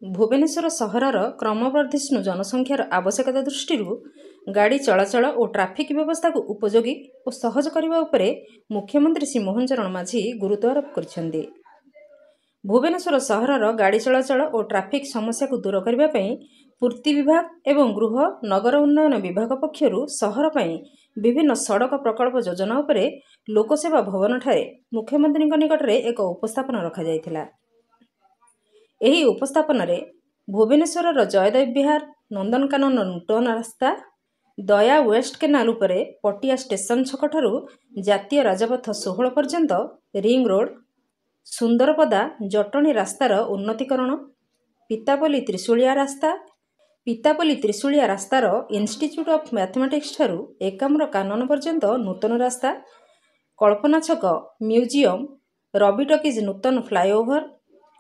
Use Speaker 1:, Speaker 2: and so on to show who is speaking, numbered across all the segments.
Speaker 1: ଭୁବନେଶ୍ୱର ସହରର କ୍ରମବର୍ଦ୍ଧିଷ୍ଣୁ ଜନସଂଖ୍ୟାର ଆବଶ୍ୟକତା ଦୃଷ୍ଟିରୁ ଗାଡ଼ି ଚଳାଚଳ ଓ ଟ୍ରାଫିକ୍ ବ୍ୟବସ୍ଥାକୁ ଉପଯୋଗୀ ଓ ସହଜ କରିବା ଉପରେ ମୁଖ୍ୟମନ୍ତ୍ରୀ ଶ୍ରୀ ମୋହନ ଚରଣ ମାଝୀ ଗୁରୁତ୍ୱାରୋପ କରିଛନ୍ତି। ଭୁବନେଶ୍ୱର ସହରର ଗାଡ଼ି ଚଳାଚଳ ଓ ଟ୍ରାଫିକ୍ ସମସ୍ୟାକୁ ଦୂର କରିବା ପାଇଁ ପୂର୍ତ୍ତି ବିଭାଗ ଏବଂ ଗୃହ ନଗର ଉନ୍ନୟନ ବିଭାଗ ପକ୍ଷରୁ ସହର ପାଇଁ ବିଭିନ୍ନ ସଡ଼କ ପ୍ରକଳ୍ପ ଯୋଜନା ଉପରେ ଲୋକସେବା ଭବନଠାରେ ମୁଖ୍ୟମନ୍ତ୍ରୀଙ୍କ ନିକଟରେ ଏକ ଉପସ୍ଥାପନ ରଖାଯାଇଥିଲା। ଏହି ଉପସ୍ଥାପନରେ ଭୁବନେଶ୍ୱରର ଜୟଦେବ ବିହାର, ନନ୍ଦନକାନନ ନୂତନ ରାସ୍ତା, ଦୟା ୱେଷ୍ଟ କେନାଲ ଉପରେ ପଟିଆ ଷ୍ଟେସନ ଛକଠାରୁ ଜାତୀୟ ରାଜପଥ 16 ପର୍ଯ୍ୟନ୍ତ ରିଙ୍ଗ ରୋଡ୍, ସୁନ୍ଦରପଦା ଜଟଣୀ ରାସ୍ତାର ଉନ୍ନତିକରଣ, ପିତାପଲ୍ଲୀ ତ୍ରିଶୁଳିଆ ରାସ୍ତାର ଇନଷ୍ଟିଚ୍ୟୁଟ୍ ଅଫ୍ ମ୍ୟାଥମେଟିକ୍ସ ଠାରୁ ଏକାମ୍ର କାନନ ପର୍ଯ୍ୟନ୍ତ ନୂତନ ରାସ୍ତା, କଳ୍ପନା ଛକ ମ୍ୟୁଜିୟମ, ରବି ଟକିଜ୍ ନୂତନ ଫ୍ଲାଏଓଭର,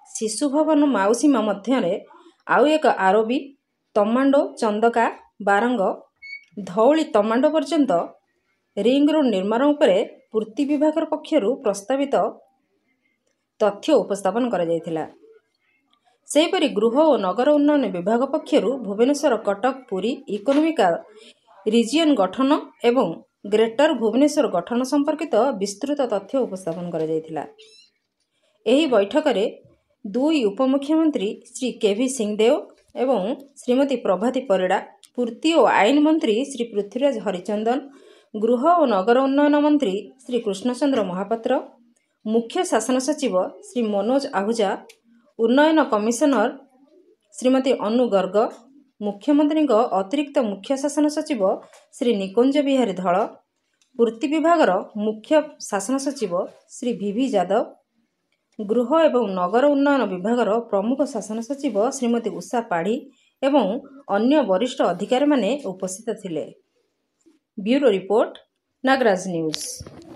Speaker 1: ଶିଶୁ ଭବନ ମାଉସୀମା ମଧ୍ୟରେ ଆଉ ଏକ ଆରବି, ତମାଣ୍ଡୋ ଚନ୍ଦକା ବାରଙ୍ଗ, ଧଉଳି ତମାଣ୍ଡୋ ପର୍ଯ୍ୟନ୍ତ ରିଙ୍ଗ ରୋଡ୍ ନିର୍ମାଣ ଉପରେ ପୂର୍ତ୍ତି ବିଭାଗ ପକ୍ଷରୁ ପ୍ରସ୍ତାବିତ ତଥ୍ୟ ଉପସ୍ଥାପନ କରାଯାଇଥିଲା। ସେହିପରି ଗୃହ ଓ ନଗର ଉନ୍ନୟନ ବିଭାଗ ପକ୍ଷରୁ ଭୁବନେଶ୍ୱର କଟକ ପୁରୀ ଇକୋନୋମିକାଲ ରିଜିଅନ୍ ଗଠନ ଏବଂ ଗ୍ରେଟର ଭୁବନେଶ୍ୱର ଗଠନ ସମ୍ପର୍କିତ ବିସ୍ତୃତ ତଥ୍ୟ ଉପସ୍ଥାପନ କରାଯାଇଥିଲା। ଏହି ବୈଠକରେ ଦୁଇ ଉପମୁଖ୍ୟମନ୍ତ୍ରୀ ଶ୍ରୀ କେଭି ସିଂହଦେଓ ଏବଂ ଶ୍ରୀମତୀ ପ୍ରଭାତୀ ପରିଡ଼ା, ପୂର୍ତ୍ତି ଓ ଆଇନ ମନ୍ତ୍ରୀ ଶ୍ରୀ ପୃଥ୍ୱୀରାଜ ହରିଚନ୍ଦନ, ଗୃହ ଓ ନଗର ଉନ୍ନୟନ ମନ୍ତ୍ରୀ ଶ୍ରୀ କୃଷ୍ଣଚନ୍ଦ୍ର ମହାପାତ୍ର, ମୁଖ୍ୟ ଶାସନ ସଚିବ ଶ୍ରୀ ମନୋଜ ଆହୁଜା, ଉନ୍ନୟନ କମିଶନର ଶ୍ରୀମତୀ ଅନୁ ଗର୍ଗ, ମୁଖ୍ୟମନ୍ତ୍ରୀଙ୍କ ଅତିରିକ୍ତ ମୁଖ୍ୟ ଶାସନ ସଚିବ ଶ୍ରୀ ନିକୁଞ୍ଜ ବିହାରୀ ଧଳ, ପୂର୍ତ୍ତି ବିଭାଗର ମୁଖ୍ୟ ଶାସନ ସଚିବ ଶ୍ରୀ ଭିଭି ଯାଦବ, ଗୃହ ଏବଂ ନଗର ଉନ୍ନୟନ ବିଭାଗର ପ୍ରମୁଖ ଶାସନ ସଚିବ ଶ୍ରୀମତୀ ଉଷା ପାଢ଼ୀ ଏବଂ ଅନ୍ୟ ବରିଷ୍ଠ ଅଧିକାରୀମାନେ ଉପସ୍ଥିତ ଥିଲେ। Bureau report, Nagaraj news.